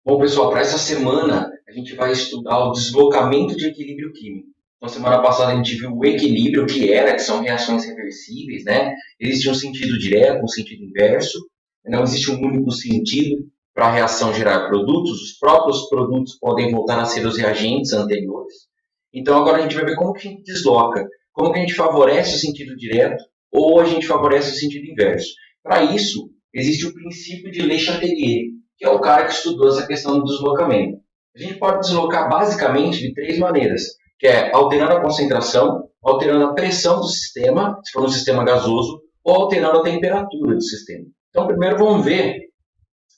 Bom, pessoal, para essa semana a gente vai estudar o deslocamento de equilíbrio químico. Então, semana passada a gente viu o equilíbrio, que são reações reversíveis, né? Existe um sentido direto, um sentido inverso. Não existe um único sentido para a reação gerar produtos. Os próprios produtos podem voltar a ser os reagentes anteriores. Então, agora a gente vai ver como que a gente desloca, como que a gente favorece o sentido direto ou a gente favorece o sentido inverso. Para isso, existe o princípio de Le Chatelier, que é o cara que estudou essa questão do deslocamento. A gente pode deslocar basicamente de três maneiras, que é alterando a concentração, alterando a pressão do sistema, se for um sistema gasoso, ou alterando a temperatura do sistema. Então, primeiro vamos ver,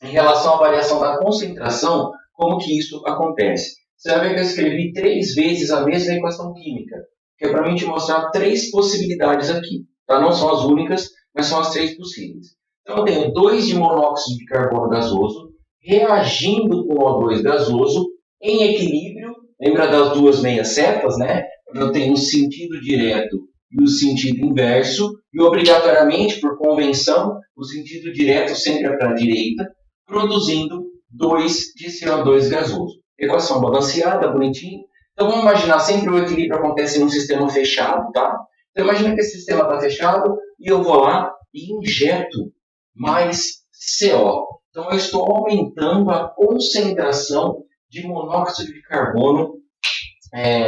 em relação à variação da concentração, como que isso acontece. Você vai ver que eu escrevi três vezes a mesma equação química, que é para mim te mostrar três possibilidades aqui. Tá? Não são as únicas, mas são as três possíveis. Então, eu tenho 2 de monóxido de carbono gasoso reagindo com O2 gasoso em equilíbrio. Lembra das duas meias setas, né? Eu tenho o sentido direto e o sentido inverso, e obrigatoriamente, por convenção, o sentido direto sempre é para a direita, produzindo 2 de CO2 gasoso. Equação balanceada, bonitinho. Então vamos imaginar sempre o equilíbrio acontece em um sistema fechado, tá? Então imagina que esse sistema está fechado e eu vou lá e injeto mais CO. Então eu estou aumentando a concentração de monóxido de carbono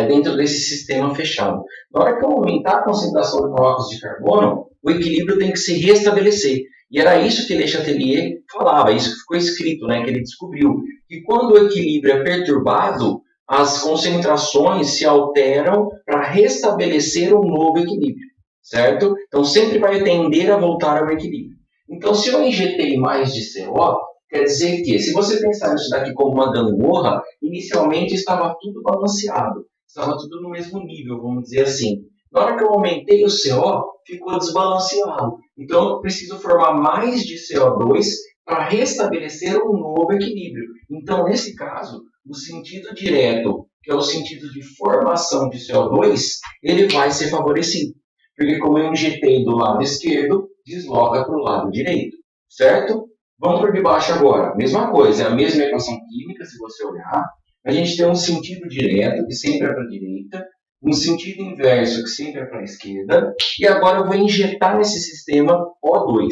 dentro desse sistema fechado. Na hora que eu aumentar a concentração de monóxido de carbono, o equilíbrio tem que se restabelecer. E era isso que Le Chatelier falava, isso que ficou escrito, né, que ele descobriu. Que quando o equilíbrio é perturbado, as concentrações se alteram para restabelecer um novo equilíbrio, certo? Então sempre vai tender a voltar ao equilíbrio. Então se eu injetei mais de CO, quer dizer que, se você pensar nisso daqui como uma gangorra, inicialmente estava tudo balanceado, estava tudo no mesmo nível, vamos dizer assim. Na hora que eu aumentei o CO, ficou desbalanceado. Então, eu preciso formar mais de CO2 para restabelecer um novo equilíbrio. Então, nesse caso, o sentido direto, que é o sentido de formação de CO2, ele vai ser favorecido. Porque como eu injetei do lado esquerdo, desloca para o lado direito, certo? Vamos por debaixo agora. Mesma coisa, é a mesma equação química, se você olhar. A gente tem um sentido direto, que sempre é para a direita, um sentido inverso, que sempre é para a esquerda, e agora eu vou injetar nesse sistema O2.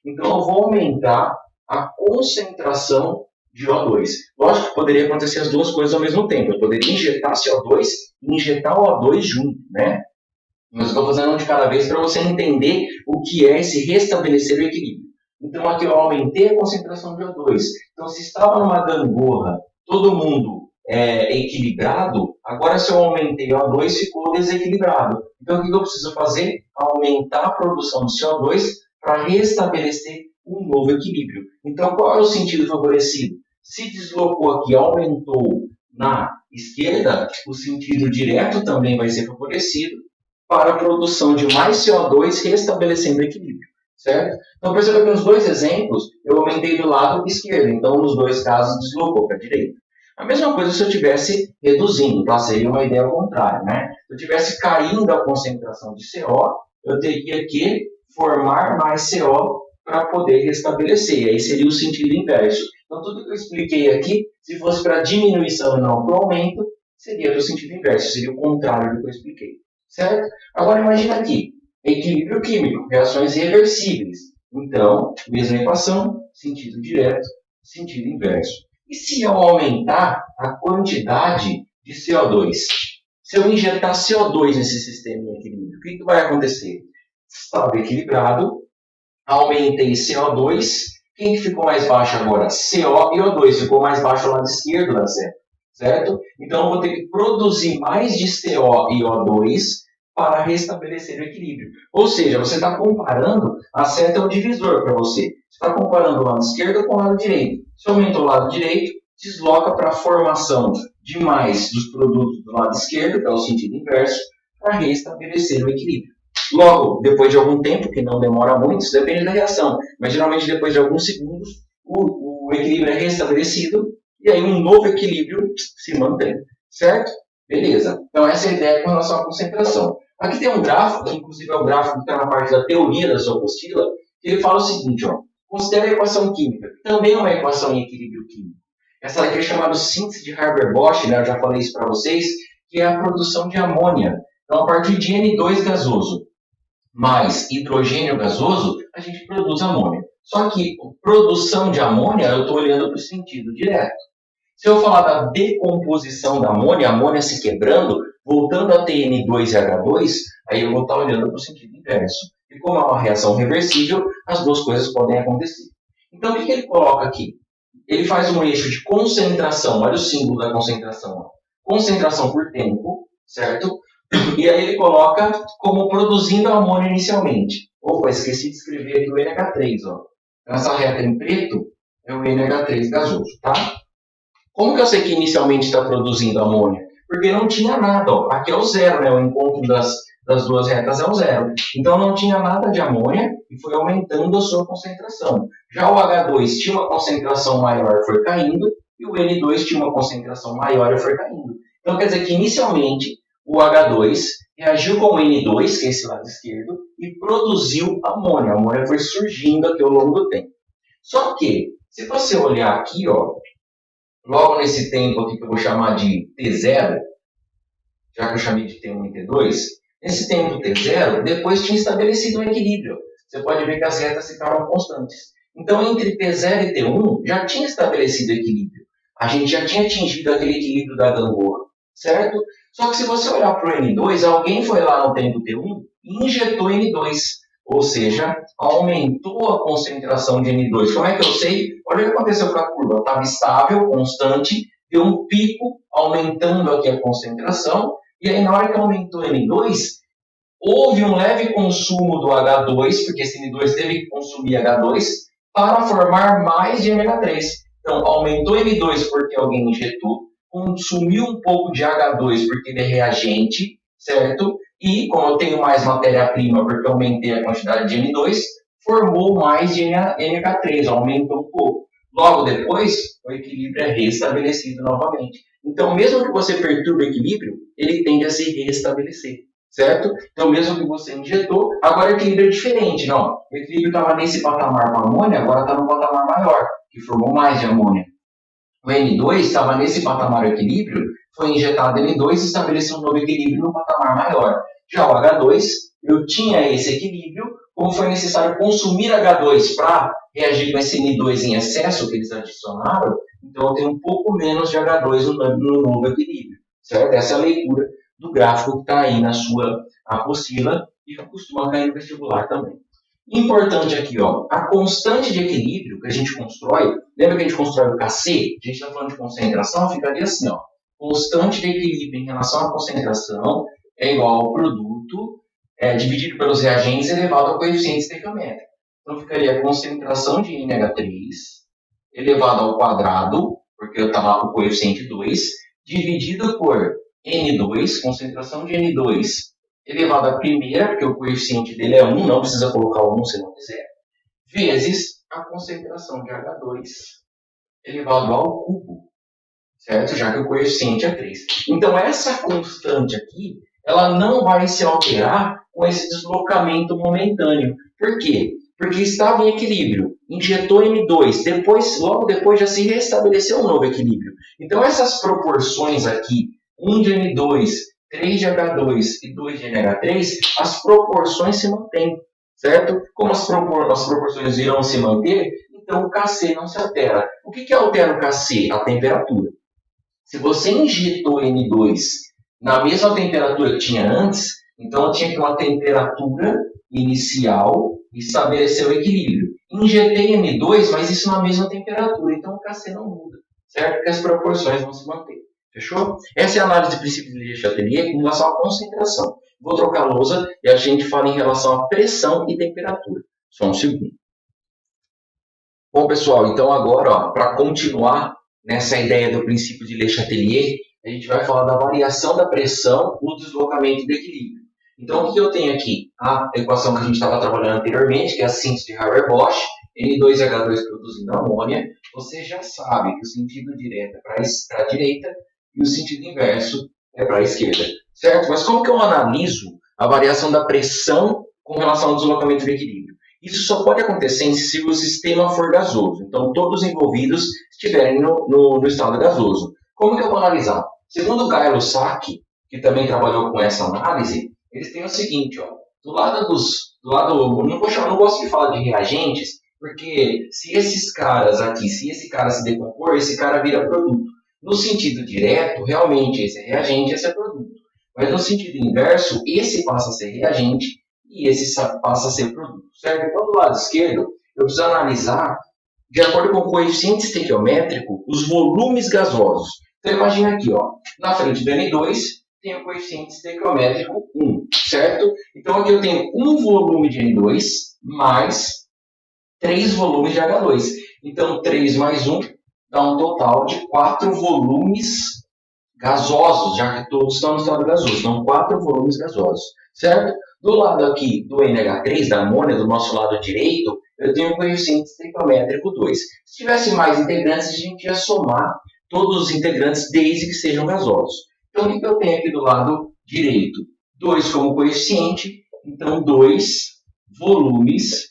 Então, eu vou aumentar a concentração de O2. Lógico que poderia acontecer as duas coisas ao mesmo tempo. Eu poderia injetar CO2 e injetar o O2 junto, né? Mas eu estou fazendo um de cada vez para você entender o que é esse restabelecer o equilíbrio. Então, aqui eu aumentei a concentração de O2. Então, se estava numa gangorra, todo mundo equilibrado, agora se eu aumentei o O2, ficou desequilibrado. Então, o que eu preciso fazer? Aumentar a produção de CO2 para restabelecer um novo equilíbrio. Então, qual é o sentido favorecido? Se deslocou aqui, aumentou na esquerda, o sentido direto também vai ser favorecido para a produção de mais CO2, restabelecendo o equilíbrio, certo? Então, perceba que nos dois exemplos, eu aumentei do lado esquerdo, então, nos dois casos, deslocou para a direita. A mesma coisa se eu estivesse reduzindo, tá? Seria uma ideia ao contrário, né? Se eu estivesse caindo a concentração de CO, eu teria que formar mais CO para poder restabelecer. Aí seria o sentido inverso. Então, tudo que eu expliquei aqui, se fosse para diminuição e não para aumento, seria do sentido inverso, seria o contrário do que eu expliquei. Certo? Agora imagina aqui, equilíbrio químico, reações reversíveis. Então, mesma equação, sentido direto, sentido inverso. E se eu aumentar a quantidade de CO2? Se eu injetar CO2 nesse sistema em equilíbrio, o que vai acontecer? Estava equilibrado, aumentei CO2, quem que ficou mais baixo agora? CO e O2, ficou mais baixo ao lado esquerdo da seta, certo? Então eu vou ter que produzir mais de CO e O2 para restabelecer o equilíbrio. Ou seja, você está comparando, a seta é o divisor para você. Você está comparando o lado esquerdo com o lado direito. Se aumenta o lado direito, desloca para a formação de mais dos produtos do lado esquerdo, que é o sentido inverso, para restabelecer o equilíbrio. Logo, depois de algum tempo, que não demora muito, isso depende da reação, mas geralmente depois de alguns segundos, o equilíbrio é restabelecido e aí um novo equilíbrio se mantém, certo? Beleza. Então essa é a ideia com relação à concentração. Aqui tem um gráfico, que inclusive é o gráfico que está na parte da teoria da sua apostila, que ele fala o seguinte, ó, considere a equação química, que também é uma equação em equilíbrio químico. Essa daqui é chamada síntese de Haber-Bosch, né? Eu já falei isso para vocês, que é a produção de amônia. Então, a partir de N2 gasoso mais hidrogênio gasoso, a gente produz amônia. Só que produção de amônia, eu estou olhando para o sentido direto. Se eu falar da decomposição da amônia, a amônia se quebrando, voltando a ter N2 e H2, aí eu vou estar olhando para o sentido inverso. E como é uma reação reversível, as duas coisas podem acontecer. Então, o que ele coloca aqui? Ele faz um eixo de concentração, olha o símbolo da concentração. Ó. Concentração por tempo, certo? E aí ele coloca como produzindo amônia inicialmente. Opa, esqueci de escrever aqui o NH3. Ó. Essa reta em preto é o NH3 gasoso, tá? Como que eu sei que inicialmente está produzindo amônia? Porque não tinha nada. Ó. Aqui é o zero, né? O encontro das duas retas é o zero. Então não tinha nada de amônia e foi aumentando a sua concentração. Já o H2 tinha uma concentração maior e foi caindo, e o N2 tinha uma concentração maior e foi caindo. Então quer dizer que inicialmente o H2 reagiu com o N2, que é esse lado esquerdo, e produziu amônia. A amônia foi surgindo aqui ao longo do tempo. Só que, se você olhar aqui, ó, logo nesse tempo aqui que eu vou chamar de T0, já que eu chamei de T1 e T2, nesse tempo T0, depois tinha estabelecido um equilíbrio. Você pode ver que as retas ficaram constantes. Então, entre T0 e T1, já tinha estabelecido equilíbrio. A gente já tinha atingido aquele equilíbrio da gangorra, certo? Só que se você olhar para o N2, alguém foi lá no tempo T1 e injetou N2. Ou seja, aumentou a concentração de N2. Como é que eu sei? Olha o que aconteceu com a curva. Estava estável, constante, deu um pico, aumentando aqui a concentração, e aí na hora que aumentou N2, houve um leve consumo do H2, porque esse N2 teve que consumir H2, para formar mais de NH3. Então, aumentou N2 porque alguém injetou, consumiu um pouco de H2 porque ele é reagente, certo? E, como eu tenho mais matéria-prima porque aumentei a quantidade de N2, formou mais de NH3, aumentou um pouco. Logo depois, o equilíbrio é restabelecido novamente. Então, mesmo que você perturbe o equilíbrio, ele tende a se restabelecer, certo? Então, mesmo que você injetou, agora o equilíbrio é diferente, não. O equilíbrio estava nesse patamar com amônia, agora está num patamar maior, que formou mais de amônia. O N2 estava nesse patamar de equilíbrio, foi injetado N2 e estabeleceu um novo equilíbrio no patamar maior. Já o H2, eu tinha esse equilíbrio, como foi necessário consumir H2 para reagir com esse N2 em excesso que eles adicionaram, então eu tenho um pouco menos de H2 no novo equilíbrio, certo? Essa é a leitura do gráfico que está aí na sua apostila e que costuma cair no vestibular também. Importante aqui, ó, a constante de equilíbrio que a gente constrói, lembra que a gente constrói o KC? A gente está falando de concentração, ficaria assim, ó, constante de equilíbrio em relação à concentração é igual ao produto dividido pelos reagentes elevado ao coeficiente estequiométrico. Então ficaria a concentração de NH3 elevado ao quadrado, porque está lá o coeficiente 2, dividido por N2, concentração de N2 elevado à primeira, porque o coeficiente dele é 1, não precisa colocar o 1 se não quiser, vezes a concentração de H2 elevado ao cubo, certo? Já que o coeficiente é 3. Então, essa constante aqui, ela não vai se alterar com esse deslocamento momentâneo. Por quê? Porque estava em equilíbrio, injetou N2, logo depois já se restabeleceu um novo equilíbrio. Então, essas proporções aqui, 1 de N2, 3 de H2 e 2 de NH3, as proporções se mantêm, certo? Como as proporções irão se manter, então o Kc não se altera. O que altera o Kc? A temperatura. Se você injetou N2 na mesma temperatura que tinha antes, então tinha que ter uma temperatura inicial e estabelecer o equilíbrio. Injetei N2, mas isso na mesma temperatura, então o Kc não muda, certo? Porque as proporções vão se manter. Fechou? Essa é a análise de princípio de Chatelier em relação à concentração. Vou trocar a lousa e a gente fala em relação à pressão e temperatura. Só um segundo. Bom, pessoal, então agora, para continuar nessa ideia do princípio de Le Chatelier, a gente vai falar da variação da pressão no deslocamento do equilíbrio. Então, o que eu tenho aqui? A equação que a gente estava trabalhando anteriormente, que é a síntese de Haber-Bosch, N2H2 produzindo amônia. Você já sabe que o sentido direto é para a direita e o sentido inverso é para a esquerda, certo? Mas como que eu analiso a variação da pressão com relação ao deslocamento do equilíbrio? Isso só pode acontecer se o sistema for gasoso. Então, todos os envolvidos estiverem no estado gasoso. Como que eu vou analisar? Segundo o Gailo Sack, que também trabalhou com essa análise, eles têm o seguinte, ó, não gosto de falar de reagentes, porque se esse cara se decompor, esse cara vira produto. No sentido direto, realmente esse é reagente, esse é produto. Mas no sentido inverso, esse passa a ser reagente e esse passa a ser produto, certo? Então, do lado esquerdo, eu preciso analisar, de acordo com o coeficiente estequiométrico, os volumes gasosos. Então, imagina aqui, ó, na frente do N2, tem o coeficiente estequiométrico 1, certo? Então, aqui eu tenho um volume de N2 mais 3 volumes de H2. Então, 3 mais 1 dá um total de 4 volumes gasosos, já que todos estão no estado gasoso. Então, 4 volumes gasosos, certo? Do lado aqui do NH3, da amônia, do nosso lado direito, eu tenho o coeficiente estequiométrico 2. Se tivesse mais integrantes, a gente ia somar todos os integrantes desde que sejam gasosos. Então, o que eu tenho aqui do lado direito? 2 como coeficiente, então 2 volumes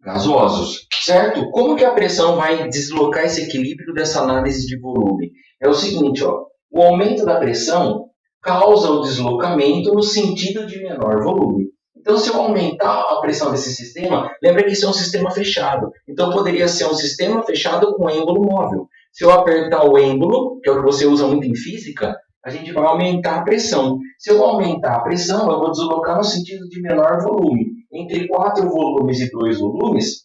gasosos, certo? Como que a pressão vai deslocar esse equilíbrio dessa análise de volume? É o seguinte, ó, o aumento da pressão causa o deslocamento no sentido de menor volume. Então, se eu aumentar a pressão desse sistema, lembra que isso é um sistema fechado. Então, poderia ser um sistema fechado com êmbolo móvel. Se eu apertar o êmbolo, que é o que você usa muito em física, a gente vai aumentar a pressão. Se eu aumentar a pressão, eu vou deslocar no sentido de menor volume. Entre 4 volumes e 2 volumes,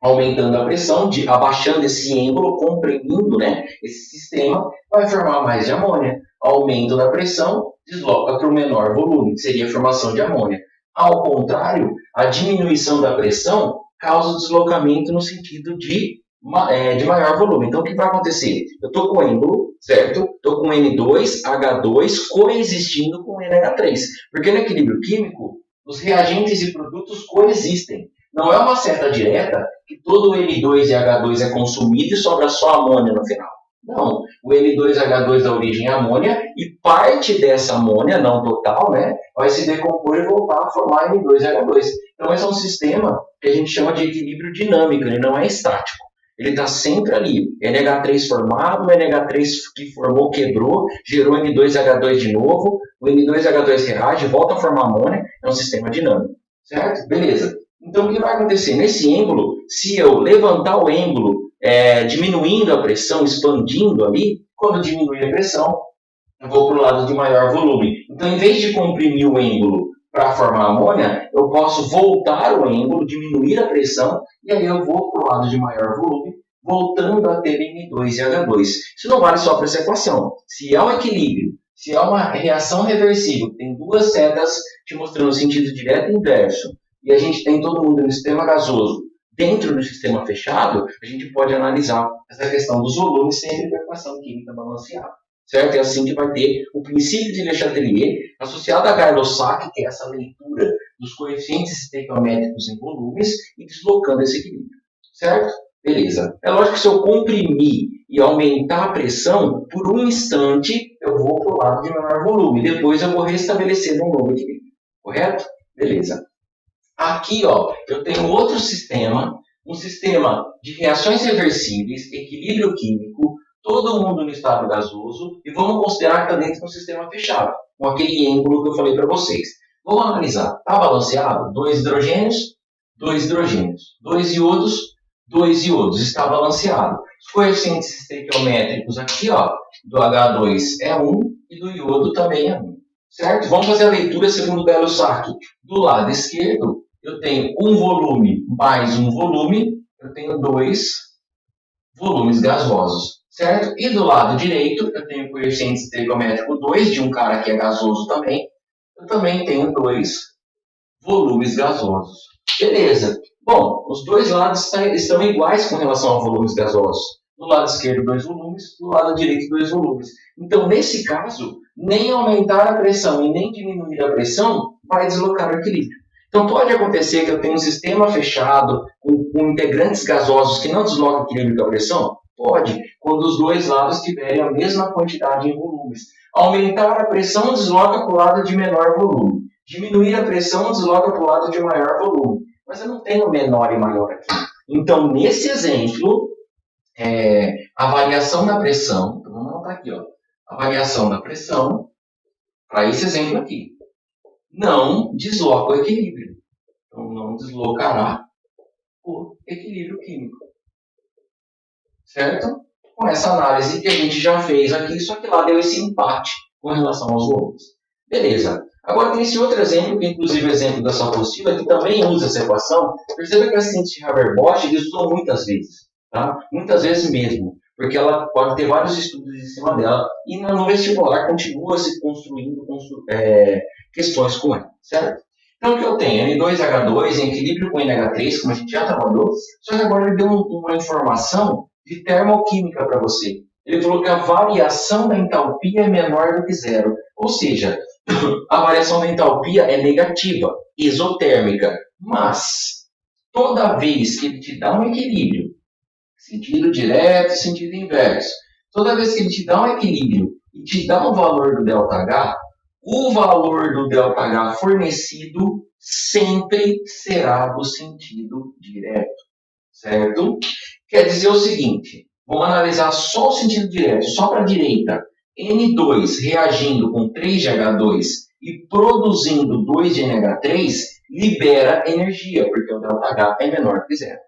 aumentando a pressão, abaixando esse êmbolo, comprimindo, né, esse sistema, vai formar mais de amônia. Aumento da pressão, desloca para o menor volume, que seria a formação de amônia. Ao contrário, a diminuição da pressão causa o deslocamento no sentido de maior volume. Então, o que vai acontecer? Eu estou com o êmbolo, certo? Estou com N2, H2 coexistindo com NH3. Porque no equilíbrio químico, os reagentes e produtos coexistem. Não é uma seta direta que todo o N2 e H2 é consumido e sobra só amônia no final. Não, o N2H2 dá origem à amônia e parte dessa amônia, não total, né, vai se decompor e voltar a formar N2H2. Então, esse é um sistema que a gente chama de equilíbrio dinâmico, ele não é estático. Ele está sempre ali. NH3 formado, NH3 que formou, quebrou, gerou N2H2 de novo, o N2H2 reage, volta a formar amônia, é um sistema dinâmico. Certo? Beleza. Então, o que vai acontecer? Nesse êmbolo, se eu levantar o êmbolo, diminuindo a pressão, expandindo ali, quando eu diminuir a pressão, eu vou para o lado de maior volume. Então, em vez de comprimir o êmbolo para formar amônia, eu posso voltar o êmbolo, diminuir a pressão, e aí eu vou para o lado de maior volume, voltando a ter N2 e H2. Isso não vale só para essa equação. Se há um equilíbrio, se há uma reação reversível, tem duas setas te mostrando o sentido direto e inverso, e a gente tem todo mundo no sistema gasoso dentro do sistema fechado, a gente pode analisar essa questão dos volumes sempre com a equação química balanceada. Certo? É assim que vai ter o princípio de Le Chatelier associado a Gailo-Sack, que é essa leitura dos coeficientes estequiométricos em volumes e deslocando esse equilíbrio. Certo? Beleza. É lógico que se eu comprimir e aumentar a pressão, por um instante eu vou para o lado de menor volume. Depois eu vou restabelecer um novo equilíbrio. Correto? Beleza. Aqui, ó, eu tenho outro sistema, um sistema de reações reversíveis, equilíbrio químico, todo mundo no estado gasoso, e vamos considerar que está dentro de um sistema fechado, com aquele êmbolo que eu falei para vocês. Vamos analisar. Está balanceado? 2 hidrogênios, 2 hidrogênios. 2 iodos, 2 iodos. Está balanceado. Os coeficientes estequiométricos aqui, ó, do H2 é 1 e do iodo também é 1. Certo? Vamos fazer a leitura segundo o Gailo-Sack. Do lado esquerdo, eu tenho um volume mais um volume, eu tenho 2 volumes gasosos, certo? E do lado direito, eu tenho o coeficiente estequiométrico 2, de um cara que é gasoso também, eu também tenho 2 volumes gasosos. Beleza. Bom, os dois lados estão iguais com relação a volumes gasosos. Do lado esquerdo, 2 volumes, do lado direito, 2 volumes. Então, nesse caso, nem aumentar a pressão e nem diminuir a pressão vai deslocar o equilíbrio. Então, pode acontecer que eu tenha um sistema fechado com integrantes gasosos que não deslocam o equilíbrio da pressão? Pode, quando os dois lados tiverem a mesma quantidade em volumes. Aumentar a pressão desloca para o lado de menor volume. Diminuir a pressão desloca para o lado de maior volume. mas eu não tenho menor e maior aqui. Então, nesse exemplo, a variação da pressão, então vamos anotar aqui, ó, a variação da pressão, para esse exemplo aqui, não desloca o equilíbrio. Então, não deslocará o equilíbrio químico. Certo? Com essa análise que a gente já fez aqui, só que lá deu esse empate com relação aos volumes. Beleza. Agora tem esse outro exemplo, que inclusive é o exemplo da sua apostila, que também usa essa equação. Perceba que a síntese de Haber-Bosch eles usam muitas vezes. Tá? Muitas vezes mesmo. Porque ela pode ter vários estudos em cima dela. E no vestibular continua se construindo questões com ela. Certo? Então, o que eu tenho? N2H2 em equilíbrio com NH3, como a gente já trabalhou. Só que agora ele deu uma informação de termoquímica para você. Ele falou que a variação da entalpia é menor do que zero. Ou seja, a variação da entalpia é negativa, exotérmica. Mas, toda vez que ele te dá um equilíbrio, sentido direto e sentido inverso, toda vez que ele te dá um equilíbrio e te dá um valor do ΔH, o valor do ΔH fornecido sempre será do sentido direto. Certo? Quer dizer o seguinte, vamos analisar só o sentido direto, só para a direita. N2 reagindo com 3 de H2 e produzindo 2 de NH3 libera energia, porque o ΔH é menor que zero.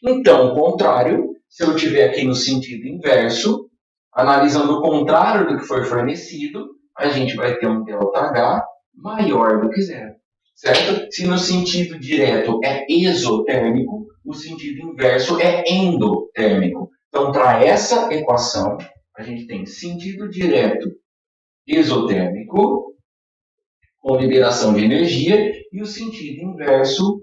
Então, o contrário, se eu estiver aqui no sentido inverso, analisando o contrário do que foi fornecido, a gente vai ter um ΔH maior do que zero. Certo? Se no sentido direto é exotérmico, o sentido inverso é endotérmico. Então, para essa equação, a gente tem sentido direto exotérmico, com liberação de energia, e o sentido inverso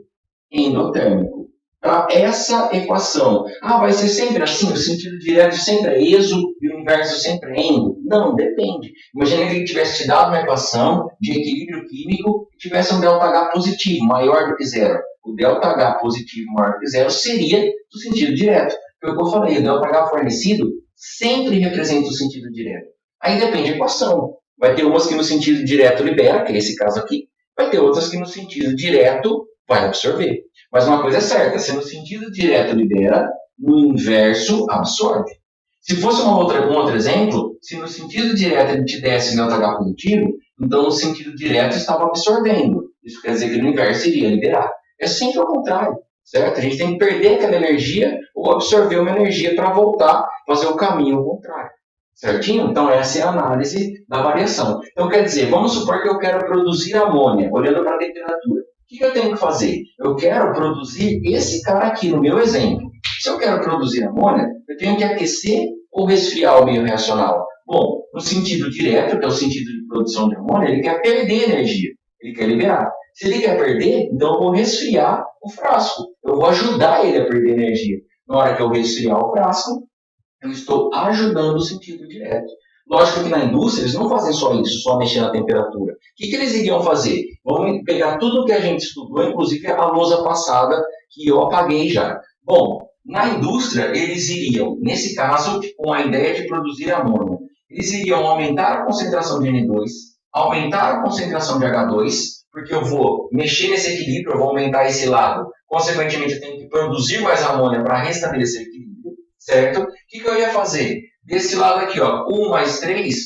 endotérmico. Para essa equação, vai ser sempre assim? O sentido direto sempre é exo e o inverso sempre é endo? Não, depende. Imagina que ele tivesse te dado uma equação de equilíbrio químico e tivesse um ΔH positivo, maior do que zero. O ΔH positivo maior do que zero seria do sentido direto. Foi o que eu falei, o ΔH fornecido sempre representa o sentido direto. Aí depende da equação. Vai ter umas que no sentido direto libera, que é esse caso aqui. Vai ter outras que no sentido direto vai absorver. Mas uma coisa é certa, se no sentido direto libera, no inverso absorve. Se fosse um outro exemplo, se no sentido direto ele te desse ΔH positivo, então no sentido direto estava absorvendo. Isso quer dizer que no inverso iria liberar. É sempre ao contrário, certo? A gente tem que perder aquela energia ou absorver uma energia para voltar, fazer o caminho ao contrário. Certinho? Então essa é a análise da variação. Então quer dizer, vamos supor que eu quero produzir amônia, olhando para a temperatura. O que eu tenho que fazer? Eu quero produzir esse cara aqui, no meu exemplo. Se eu quero produzir amônia, eu tenho que aquecer ou resfriar o meio reacional? Bom, no sentido direto, que é o sentido de produção de amônia, ele quer perder energia, ele quer liberar. Se ele quer perder, então eu vou resfriar o frasco. Eu vou ajudar ele a perder energia. Na hora que eu resfriar o frasco, eu estou ajudando o sentido direto. Lógico que na indústria eles não fazem só isso, só mexer na temperatura. O que eles iriam fazer? Vamos pegar tudo o que a gente estudou, inclusive a lousa passada, que eu apaguei já. Bom, na indústria eles iriam, nesse caso, com a ideia de produzir amônia, eles iriam aumentar a concentração de N2, aumentar a concentração de H2, porque eu vou mexer nesse equilíbrio, eu vou aumentar esse lado. Consequentemente, eu tenho que produzir mais amônia para restabelecer o equilíbrio, certo? O que eu ia fazer? Desse lado aqui, ó, 1 mais 3,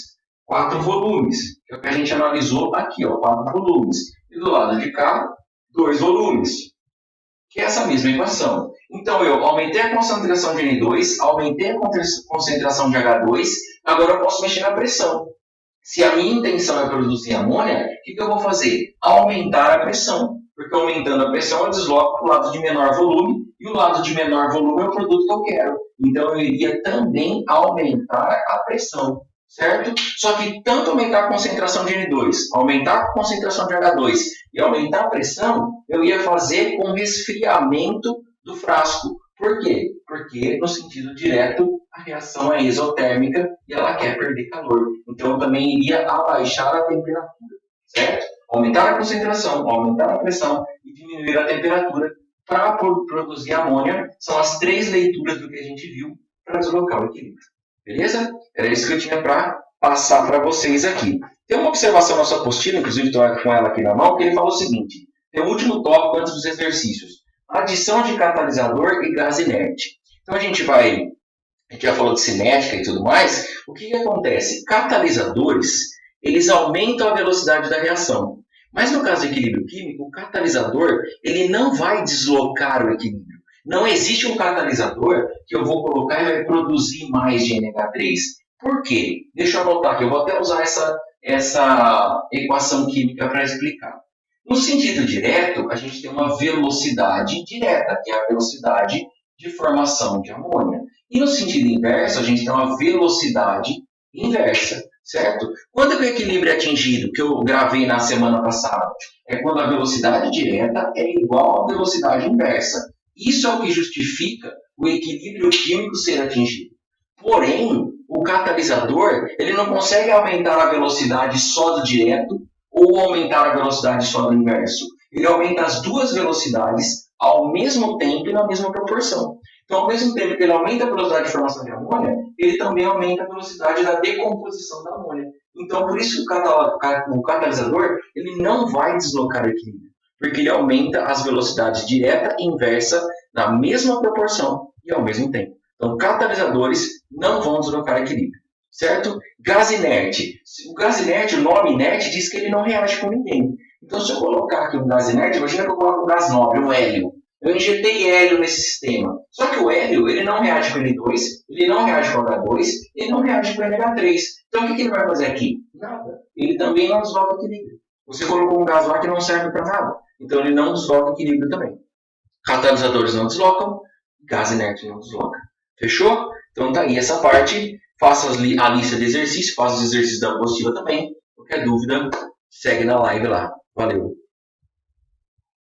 4 volumes. Que é o que a gente analisou aqui, ó, 4 volumes. E do lado de cá, 2 volumes. Que é essa mesma equação. Então, eu aumentei a concentração de N2, aumentei a concentração de H2, agora eu posso mexer na pressão. Se a minha intenção é produzir amônia, o que eu vou fazer? Aumentar a pressão. Porque aumentando a pressão, eu desloco para o lado de menor volume, e o lado de menor volume é o produto que eu quero. Então, eu iria também aumentar a pressão, certo? Só que tanto aumentar a concentração de N2, aumentar a concentração de H2 e aumentar a pressão, eu ia fazer com resfriamento do frasco. Por quê? Porque, no sentido direto, a reação é exotérmica e ela quer perder calor. Então, eu também iria abaixar a temperatura, certo? Aumentar a concentração, aumentar a pressão e diminuir a temperatura para produzir amônia. São as 3 leituras do que a gente viu para deslocar o equilíbrio. Beleza? Era isso que eu tinha para passar para vocês aqui. Tem uma observação na sua apostila, inclusive estou com ela aqui na mão, que ele fala o seguinte. Tem o último tópico antes dos exercícios. adição de catalisador e gás inerte. Então a gente já falou de cinética e tudo mais, o que acontece? Catalisadores, eles aumentam a velocidade da reação. Mas no caso do equilíbrio químico, o catalisador, ele não vai deslocar o equilíbrio. Não existe um catalisador que eu vou colocar e vai produzir mais de NH3. Por quê? Deixa eu anotar aqui, eu vou até usar essa equação química para explicar. No sentido direto, a gente tem uma velocidade direta, que é a velocidade de formação de amônia. E no sentido inverso, a gente tem uma velocidade inversa, certo? Quando que o equilíbrio é atingido, que eu gravei na semana passada? É quando a velocidade direta é igual à velocidade inversa. Isso é o que justifica o equilíbrio químico ser atingido. Porém, o catalisador ele não consegue aumentar a velocidade só do direto ou aumentar a velocidade só do inverso. Ele aumenta as duas velocidades ao mesmo tempo e na mesma proporção. Então, ao mesmo tempo que ele aumenta a velocidade de formação de amônia, ele também aumenta a velocidade da decomposição da amônia. Então, por isso o catalisador ele não vai deslocar o equilíbrio, porque ele aumenta as velocidades direta e inversa na mesma proporção e ao mesmo tempo. Então, catalisadores não vão deslocar equilíbrio, certo? Gás inerte. O gás inerte, o nome inerte, diz que ele não reage com ninguém. Então, se eu colocar aqui um gás inerte, imagina que eu coloco um gás nobre, um hélio. Eu injetei hélio nesse sistema. Só que o hélio ele não reage com N2, ele não reage com H2, ele não reage com NH3. Então, o que ele vai fazer aqui? Nada. Ele também não desloca equilíbrio. Você colocou um gás lá que não serve para nada. Então, ele não desloca equilíbrio também. Catalisadores não deslocam, gás inerte não desloca. Fechou? Então tá aí essa parte. Faça a lista de exercícios, faça os exercícios da apostila também. Qualquer dúvida, segue na live lá. Valeu!